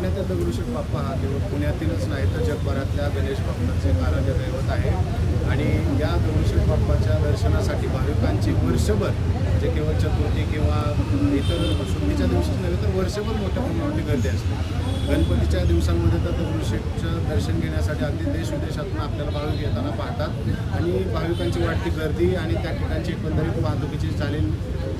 पुण्यातील दगडूशेठ बाप्पा हा केवळ पुण्यातीलच नाही तर जगभरातल्या गणेश भक्तांचे आराध्य दैवत आहे आणि या दगडूशेठ बाप्पाच्या दर्शनासाठी भाविकांची वर्षभर म्हणजे केवळ चतुर्थी किंवा इतर सुट्टीच्या दिवशीच नव्हे तर वर्षभर मोठ्या प्रमाणावरती गर्दी असते. गणपतीच्या दिवसांमध्ये तर दगडूशेठचं दर्शन घेण्यासाठी अगदी देश विदेशातून आपल्याला भाविक येताना पाहतात आणि भाविकांची वाढती गर्दी आणि त्या ठिकाणची एकंदरीत वाहतुकीची झालेली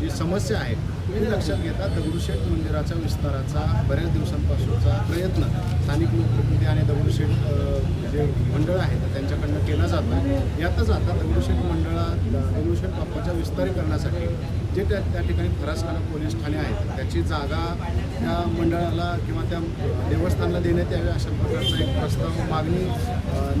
जी समस्या आहे ती लक्षात घेता दगडूशेठ मंदिराच्या विस्ताराचा बऱ्याच दिवसांपासूनचा प्रयत्न स्थानिक लोकप्रतिनिधी आणि दगडूशेठ जे मंडळ आहे तर त्यांच्याकडनं केला जातो आहे. यातच आता दगडूशेठ दगडूशेठ बाप्पाच्या विस्तारीकरणासाठी जे त्या ठिकाणी फरासखाना पोलीस ठाणे आहेत त्याची जागा त्या मंडळाला किंवा त्या देवस्थानाला देण्यात यावी अशा प्रकारचा एक प्रस्ताव मागणी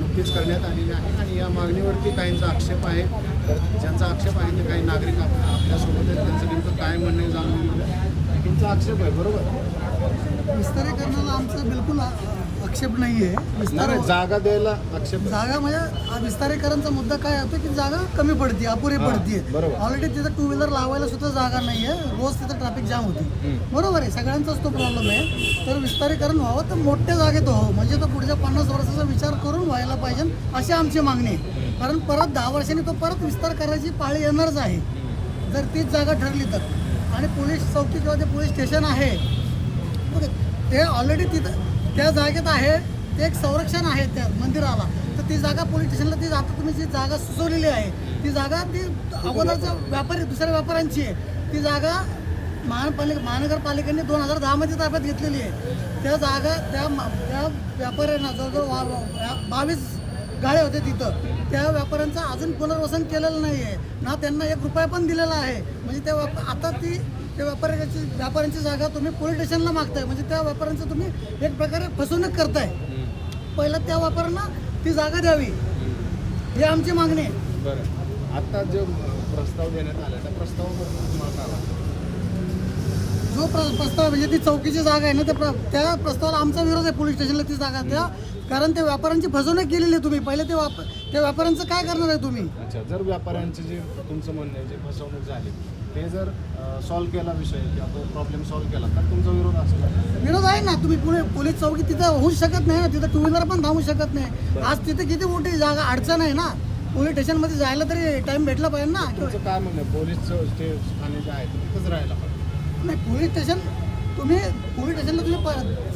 नुकतीच करण्यात आलेली आहे आणि या मागणीवरती काहींचा आक्षेप आहे. तर ज्यांचा आक्षेप आहे ते काही नागरिक आपल्यासोबत आहेत त्यांचं नेमकं काय म्हणणं आहे जाणून घेऊया. तुमचा आक्षेप आहे बरोबर. विस्तारीकरणाला आमचा बिलकुल आक्षेप नाही आहे. जागा द्यायला आक्षेप जागा म्हणजे विस्तारीकरणचा मुद्दा काय होतो की जागा कमी पडते, अपुरी पडते. ऑलरेडी तिथं टू व्हीलर लावायला सुद्धा जागा नाही आहे. रोज तिथं ट्रॅफिक जाम होती. बरोबर आहे, सगळ्यांचाच तो प्रॉब्लेम आहे. तर विस्तारीकरण व्हावं तर मोठ्या जागेत व्हावं म्हणजे तो पुढच्या 50 वर्षाचा विचार करून व्हायला पाहिजे अशी आमची मागणी आहे. कारण परत 10 वर्षांनी तो परत विस्तार करायची पाळी येणारच आहे जर तीच जागा ठरली तर. आणि पोलीस चौकी किंवा ते पोलीस स्टेशन आहे ते ऑलरेडी तिथं त्या जागेत आहे. ते एक संरक्षण आहे त्या मंदिराला. तर ती जागा पोलीस स्टेशनला ती आता तुम्ही जी जागा सुचवलेली आहे ती जागा ती अगोदरच्या व्यापारी दुसऱ्या व्यापाऱ्यांची आहे. ती जागा महानगरपालिकेने 2010मध्ये ताब्यात घेतलेली आहे. त्या जागा त्या व्यापाऱ्यांना जवळजवळ 22 गाळे होते तिथं. त्या व्यापाऱ्यांचं अजून पुनर्वसन केलेलं नाही आहे ना, त्यांना 1 रुपया पण दिलेला आहे. म्हणजे त्या आता त्या व्यापाऱ्यांची जागा तुम्ही पोलीस स्टेशनला मागताय म्हणजे त्या व्यापाऱ्यांचं तुम्ही एक प्रकारे फसवणूक करताय. पहिलं त्या व्यापाऱ्यांना ती जागा द्यावी ही आमची मागणी आहे. बरं, आता जो प्रस्ताव देण्यात आला त्या प्रस्तावाबद्दल तुम्हाला आला जो प्रस्ताव म्हणजे ती चौकीची जागा आहे ना त्या प्रस्तावाला आमचा विरोध आहे. पोलीस स्टेशनला ती जागा द्या कारण त्या व्यापाऱ्यांची फसवणूक केलेली आहे तुम्ही. पहिले त्या व्यापाऱ्यांचं काय करणार आहे तुम्ही? अच्छा, जर व्यापाऱ्यांचे जे तुमचं म्हणणं आहे जे फसवणूक झाली ते जर सॉल्व्ह केला विषय किंवा तो प्रॉब्लेम सॉल्व्ह केला तर तुमचा विरोध असेल? विरोध आहे ना. तुम्ही पोलीस चौकी तिथं होऊच शकत नाही ना, तिथं टू व्हीलर पण थांबू शकत नाही. आज तिथे किती मोठी जागा अडचण आहे ना. पोलीस स्टेशनमध्ये जायला तरी टाइम भेटला पाहिजे ना. तुमचं काय म्हणणं आहे पोलीसचं ठाणे जे आहे तिथंच राहायला पाहिजे? नाही, पोलीस स्टेशनला तुम्ही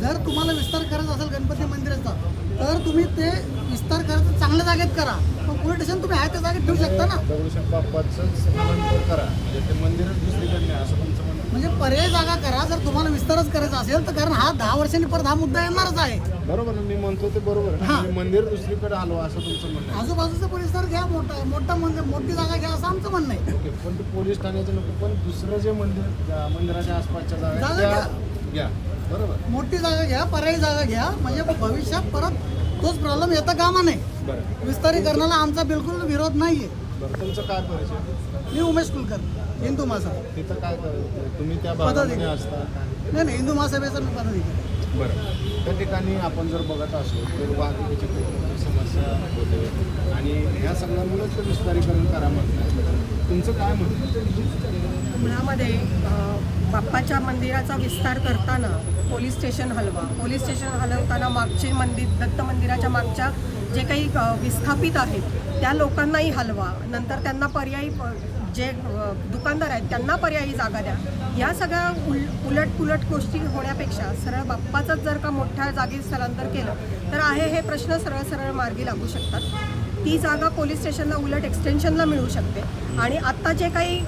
जर तुम्हाला विस्तार करायचा असेल गणपती मंदिराचा तर तुम्ही ते विस्तार करायचं चांगल्या जागेत करा. पण पोलीस स्टेशन तुम्ही आहे त्या जागेत ठेवू शकता ना. दगडूशेठ बाप्पाचंच स्थलांतर करा म्हणजे ते मंदिरच दुसरीकडे नाही असं तुमचं म्हणणं? म्हणजे पर्याय जागा करा जर तुम्हाला विस्तारच करायचा असेल तर. कारण हा 10 वर्षांनी परत हा मुद्दा येणारच आहे. बरोबर, मी म्हणतो ते बरोबर आहे. मंदिर दुसरीकडे आलो असं तुमचं म्हणणं आहे? आजूबाजूचा परिसर घ्या, मोठी जागा घ्या असं आमचं म्हणणं आहे. ओके, पण ते पोलीस ठाण्याचे नको पण दुसरं जे मंदिराच्या आसपासच्या जागा घ्या. बरोबर, मोठी जागा घ्या, पर्यायी जागा घ्या म्हणजे भविष्यात परत तोच प्रॉब्लेम येता कामा नाही. बरं, विस्तारीकरणाला आमचा बिलकुल विरोध नाहीये. बरं, तुमचं काय परिचय? मी उमेश कुलकर, हिंदू महासभा. तिथं काय तुम्ही त्या भागामध्ये असता? नाही, हिंदू महासभेचा मी पदाधिकारी. बरं, त्या ठिकाणी आपण जर बघत असलो तर वाहतुकीची खूप मोठी समस्या होते आणि ह्या सगळ्यामुळेच ते विस्तारीकरण करा म्हणतात. तुमचं काय म्हणणं? पुण्यामध्ये बाप्पाच्या मंदिराचा विस्तार करताना पोलीस स्टेशन हलवताना मागचे दत्त मंदिराच्या मागच्या जे काही विस्थापित आहेत त्या लोकांनाही हलवा. नंतर त्यांना पर्यायी जे दुकानदार आहेत त्यांना पर्यायी जागा द्या. या सगळ्या उलटपुलट गोष्टी होण्यापेक्षा सरळ बाप्पाचंच जर का मोठ्या जागी स्थलांतर केलं तर हे प्रश्न सरळ मार्गी लागू शकतात. ती जागा पोलीस स्टेशनला उलट एक्सटेन्शनला मिळू शकते. आणि आत्ता जे काही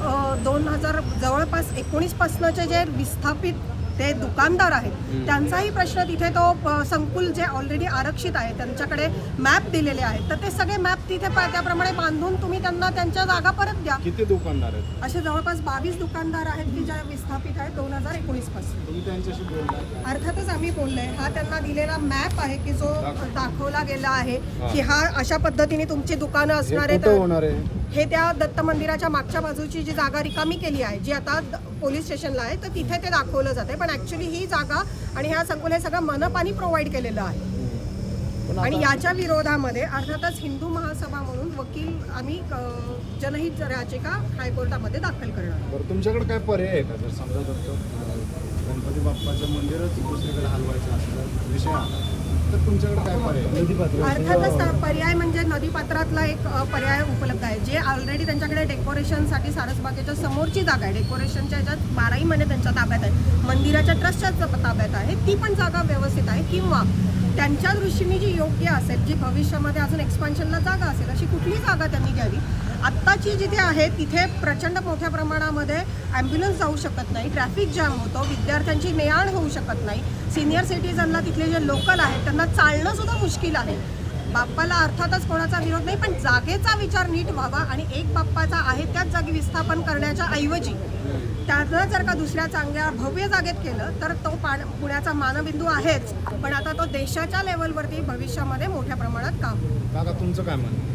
2000 जवळपास 19 पासनचे जे विस्थापित ते दुकानदार आहेत त्यांचाही प्रश्न तिथे तो संकुल जे ऑलरेडी आरक्षित आहे त्यांच्याकडे मॅप दिलेले आहेत तर ते सगळे मॅप तिथे त्याप्रमाणे बांधून तुम्ही त्यांना त्यांच्या जागा परत द्या. किती दुकानदार आहेत? असे जवळपास 22 दुकानदार आहेत की ज्या विस्थापित आहेत 2019 पासून. तुम्ही त्यांच्याशी बोलला? अर्थातच आम्ही बोललोय. हा त्यांना दिलेला मॅप आहे की जो दाखवला गेला आहे की हा अशा पद्धतीने तुमची दुकानं असणार आहेत. हे त्या दत्त मंदिराच्या मागच्या बाजूची जी जागा रिकामी केली आहे जी आता पोलीस स्टेशनला आहे तर तिथे ते दाखवलं जाते. पण ऍक्च्युली ही जागा आणि ह्या संकुल हे सगळं मनपानी प्रोव्हाइड केलेलं आहे. आणि याच्या विरोधामध्ये अर्थातच हिंदू महासभा म्हणून वकील आम्ही जनहित याचिका हायकोर्टामध्ये दाखल करणार. तुमच्याकडे काय पर्याय आहे का जर समजा गणपती बाप्पाचं मंदिरच दुसरीकडे हलवायचं असं विषय आला तर तुमच्याकडे काय पर्याय? अर्थातच पर्याय म्हणजे नदीपात्रातला एक पर्याय उपलब्ध आहे. जे ऑलरेडी त्यांच्याकडे डेकोरेशनसाठी सारसबागेच्या समोरची जागा आहे, डेकोरेशनच्या ह्याच्यात 12ही महिने त्यांच्या ताब्यात आहे, मंदिराच्या ट्रस्टच्या ताब्यात आहे, ती पण जागा व्यवस्थित आहे. किंवा त्यांच्या दृष्टीने जी योग्य असेल, जी भविष्यामध्ये अजून एक्सपान्शनला जागा असेल, अशी कुठली जागा त्यांनी घ्यावी. आत्ताची जिथे आहे तिथे प्रचंड मोठ्या प्रमाणामध्ये ॲम्ब्युलन्स जाऊ शकत नाही, ट्रॅफिक जॅम होतो, विद्यार्थ्यांची ने-आण होऊ शकत नाही, सिनियर सिटीजनला तिथले जे लोकल आहेत त्यांना चालणं सुद्धा मुश्किल आहे. बाप्पाला अर्थातच कोणाचा विरोध नाही, पण जागेचा विचार नीट व्हावा आणि एक बाप्पाचा आहे त्याच जागी विस्थापन करण्याच्या ऐवजी त्यानं जर का दुसऱ्या चांगल्या भव्य जागेत केलं तर तो पुण्याचा मानबिंदू आहेच, पण आता तो देशाच्या लेवलवरती भविष्यामध्ये मोठ्या प्रमाणात काम होईल. काका तुमचं काय म्हणणं?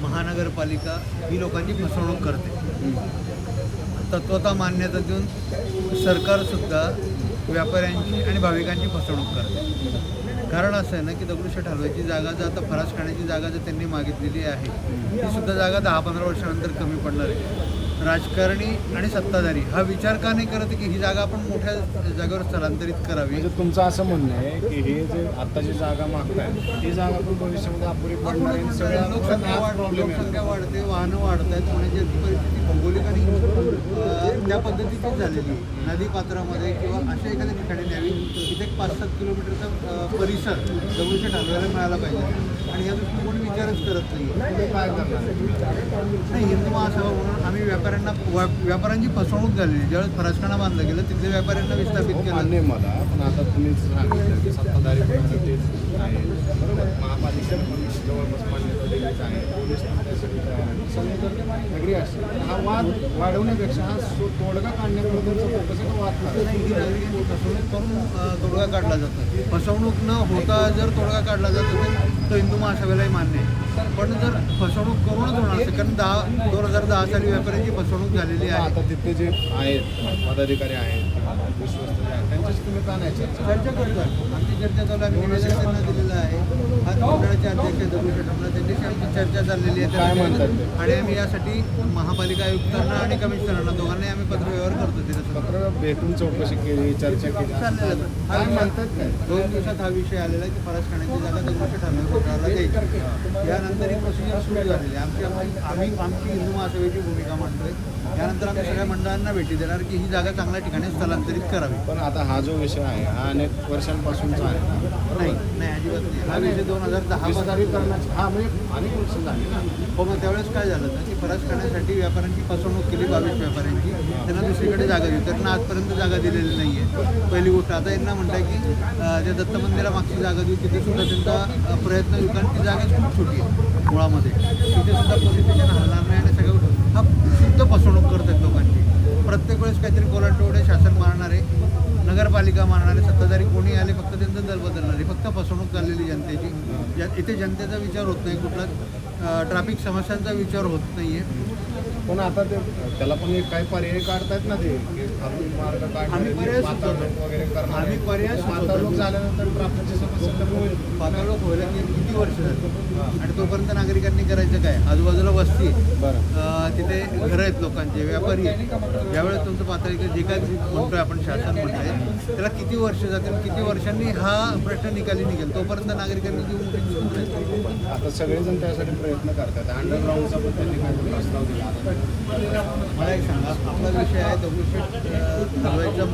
महानगरपालिका ही लोकांची फसवणूक करते. तत्वता मान्यता देऊन सरकारसुद्धा व्यापाऱ्यांची आणि भाविकांची फसवणूक करते. कारण असं आहे ना की दगडूशेठ हलवाईची जागा जर आता फरास खाण्याची जागा जर त्यांनी मागितलेली आहे ती सुद्धा जागा 10-15 वर्षानंतर कमी पडणार आहे. राजकारणी आणि सत्ताधारी हा विचार का नाही करत की ही जागा आपण मोठ्या जागेवर स्थलांतरित करावी. म्हणजे तुमचं असं म्हणणं आहे की हे जे आता जी जागा मागताय ही जागा पण भविष्यामध्ये अपुरी पडणार आहे. सगळ्या लोकसंख्या वाढते, वाहनं वाढत आहेत, पुण्याची परिस्थिती भौगोलिक आणि त्या पद्धतीचीच झालेली आहे. नदीपात्रामध्ये किंवा अशा एखाद्या ठिकाणी न्यावी तिथे 5-7 किलोमीटरचा परिसर दगडूशेठ हलवायला मिळाला पाहिजे आणि या दृष्टीने कोणी विचारच करत नाही. काय करणार नाही, हिंदू महासभा म्हणून आम्ही व्यापाऱ्यांची फसवणूक झालेली. ज्यावेळेस फरासखाना बांधलं गेलं तिथले व्यापाऱ्यांना विस्थापित केलं. मान्य मला, पण आता तुम्हीच सांगितलं की सत्ताधारी पण तेच आहे, बरोबर. महापालिका पण जवळपास मान्यता दिलीच आहे, पोलीस पण त्यासाठी तयार आहे. सगळे जर नगरी असेल हा वाद वाढवण्यापेक्षा हा तोडगा काढण्याबद्दलचा फोकस आहे, वाद नाही, ही नागरिकांची फसवणूक करून तोडगा काढला जातो. फसवणूक न होता जर तोडगा काढला जातो तर हिंदू महासभेलाही मान्य आहे. पण जर फसवणूक करूनच होणार असेल, कारण 2010 साली व्यापाऱ्यांची फसवणूक झालेली आहे. आता तिथे जे आहेत पदाधिकारी आहेत विश्वस्त जे आहेत त्यांच्याशी तुम्ही का नाही चर्चा करतात. आमची चर्चा चालू आहे, आम्ही निवेदन त्यांना दिलेलं आहे. आज मंडळाचे अध्यक्ष दगडूशेठ हलवाई त्यांच्याशी आमची चर्चा चाललेली आहे. काय म्हणतात ते? आणि आम्ही यासाठी महापालिका आयुक्तांना आणि कमिशनरांना दोघांनाही आम्ही पत्रव्यवहार करतो. तिथं पत्र भेटून चौकशी केली, चर्चा केली, चाललेलं काय म्हणतात काय? 2 दिवसात हा विषय आलेला आहे की फरास खाण्याची जागा दगडूशेठ हलवाई मंडळाला द्यायची. यानंतर ही प्रोसिजर सुरू झालेली आहे. आमची हिंदू महासभेची भूमिका मांडतोय. यानंतर आम्ही सगळ्या मंडळांना भेटी देणार की ही जागा चांगल्या ठिकाणी स्थलांतरित करावी. पण आता हा जो विषय आहे हा अनेक वर्षांपासूनचा आहे. नाही नाही, अजिबात नाही. हा विषय 2010 विस्तारीकरणाची हा म्हणजे अनेक वर्ष झाली ना. हो, मग त्यावेळेस काय झालं ना की फरास खाण्यासाठी व्यापाऱ्यांची फसवणूक केली, 22 व्यापाऱ्यांची. त्यांना दुसरीकडे जागा दिली, त्यांना आजपर्यंत जागा दिलेली नाही आहे. पहिली गोष्ट. आता यांना म्हणताय की त्या दत्त मंदिरामागची जागा देऊ, तिथे सुद्धा त्यांचा प्रयत्न येऊ, कारण ती जागा खूप छोटी आहे मुळामध्ये. तिथे सुद्धा पोलीस स्टेशन हलणार नाही आणि सगळं हा शुद्ध फसवणूक करतात लोकांची. प्रत्येक वेळेस काहीतरी कोलांटोडे शासन मारणारे, नगरपालिका मारणारे, सत्ताधारी कोणी आले फक्त त्यांचं दल बदलणारे, फक्त फसवणूक चाललेली जनतेची. इथे जनतेचा विचार होत नाही, कुठला ट्रॅफिक समस्यांचा विचार होत नाही आहे. पण आता ते त्याला पण एक काही पर्याय काढतायत ना ते आपण मार्ग आम्ही पर्याय काढणार वगैरे करणार. आम्ही पर्याय वातावरण झाल्यानंतर ट्रॅफिकची समस्या कमी होईल. पाताळलोक व्हायला किती वर्ष झाली आणि तोपर्यंत नागरिकांनी करायचं काय? आजूबाजूला वस्ती आहे, बरं तिथे घरं आहेत लोकांचे, व्यापारी आहेत. ज्यावेळेस तुमचं पातळी जे काय म्हणतोय आपण शासन म्हणतोय त्याला किती वर्ष जातील, किती वर्षांनी हा प्रश्न निकाली निघेल, तोपर्यंत नागरिकांनी जीव आता सगळेजण त्यासाठी प्रयत्न करतात. अंडरग्राऊंडचा पण त्यांनी काही प्रस्ताव दिला. मला एक सांगा, आपला विषय आहे दगडूशेठ हलवाईचं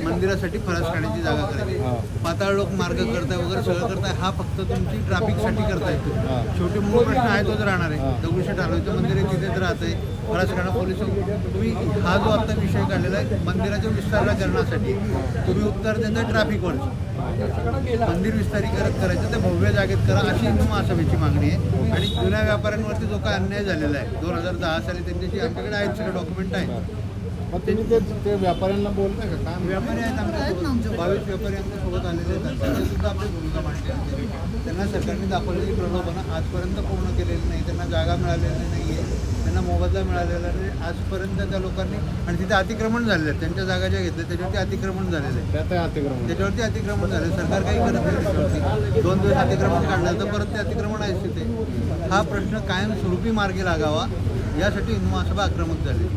मंदिरासाठी फरास खाण्याची जागा करायची. पाताळ लोक मार्ग करताय वगैरे सगळं करताय, हा फक्त तुमची ट्रॅफिकसाठी करताय. शेवटी मूळ प्रश्न आहे तोच राहणार आहे. दगडूशेठ हलवाईचं मंदिर आहे, तिथेच राहतंय. फरास खाणा पोलीस तुम्ही हा जो आता विषय काढलेला आहे मंदिराच्या विस्तारीकरणासाठी, तुम्ही उत्तर देताय ट्रॅफिकवरचं. मंदिर विस्तारीकरण करायचं ते भव्य जागेत करा, अशी हिंदू महासभेची मागणी आहे. आणि जुन्या व्यापाऱ्यांवरती जो काय अन्याय झालेला आहे 2010 साली त्यांच्याशी आमच्याकडे आहेत, सगळे डॉक्युमेंट आहेत. मग त्यांनी ते व्यापाऱ्यांना बोलताय का काय? व्यापारी आहेत आमच्यासोबत, 22 व्यापारी आमच्यासोबत आलेले आहेत. त्यांनी सुद्धा आपली भूमिका मांडली आहे. त्यांना सरकारने दाखवलेली प्रलोभनं आजपर्यंत पूर्ण केलेली नाही. त्यांना जागा मिळालेली नाही आहे, त्यांना मोबदला मिळालेला नाही आजपर्यंत त्या लोकांनी. आणि तिथे अतिक्रमण झालेलं आहे, त्यांच्या जागा ज्या घेतल्या त्याच्यावरती अतिक्रमण झालेलं आहे. त्याच्यावरती अतिक्रमण झालं, सरकार काही करत नाही त्याच्यावरती. 2 दिवस अतिक्रमण काढलं तर परत ते अतिक्रमण आहेच तिथे. हा प्रश्न कायमस्वरूपी मार्गी लागावा यासाठी हिंदू महासभा आक्रमक झाली.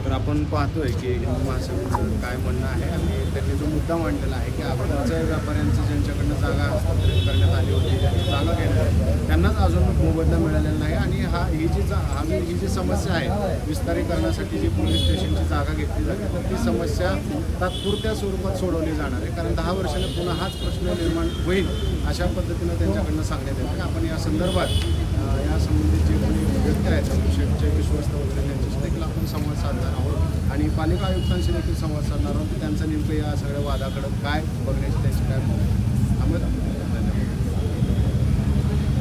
तर तर आपण पाहतोय की हिंदू महासभेचं काय म्हणणं आहे आणि त्यांनी जो मुद्दा मांडलेला आहे की अगोदरच्या व्यापाऱ्यांचं ज्यांच्याकडनं जागा हस्तांतरित करण्यात आली होती ज्यांनी जागा घेतली त्यांनाच अजून मोबदला मिळालेला नाही आणि ही जी समस्या आहे विस्तारीकरणासाठी जी पोलीस स्टेशनची जागा घेतली जाते तर ती समस्या तात्पुरत्या स्वरूपात सोडवली जाणार आहे कारण 10 वर्षाने पुन्हा हाच प्रश्न निर्माण होईल अशा पद्धतीनं त्यांच्याकडनं सांगण्यात येतं आपण या संदर्भात या संबंधित जे कोणी व्यक्ती आहेत दगडूशेठचे विश्वस्त वगैरे त्यांच्याशी देखील आपण संवाद साधणार आहोत आणि पालिका आयुक्तांशी देखील संवाद साधणार आहोत त्यांचं नेमकं या सगळ्या वादाकडं काय बघण्याची त्यांची काय